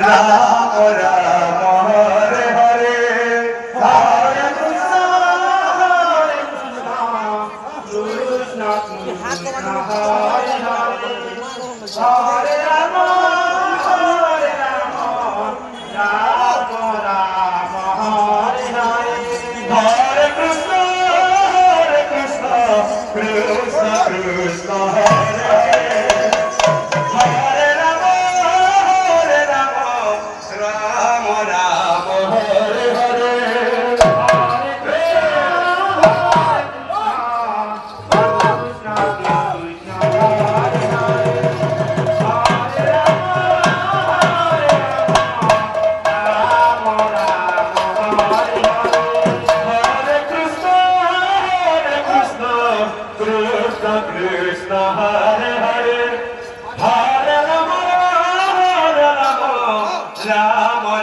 Rama Rama Hare Hare Hare Krishna Krishna Krishna Hare Hare Hare Rama Hare Rama Rama Rama Hare Hare Hare Krishna Krishna Krishna Hare Hare Hare Rama Rama Rama Hare Hare Hare Krishna Krishna Hare Hare Hare Rama Rama Hare Hare Hare Krishna Krishna Krishna Hare Hare Hare Rama Rama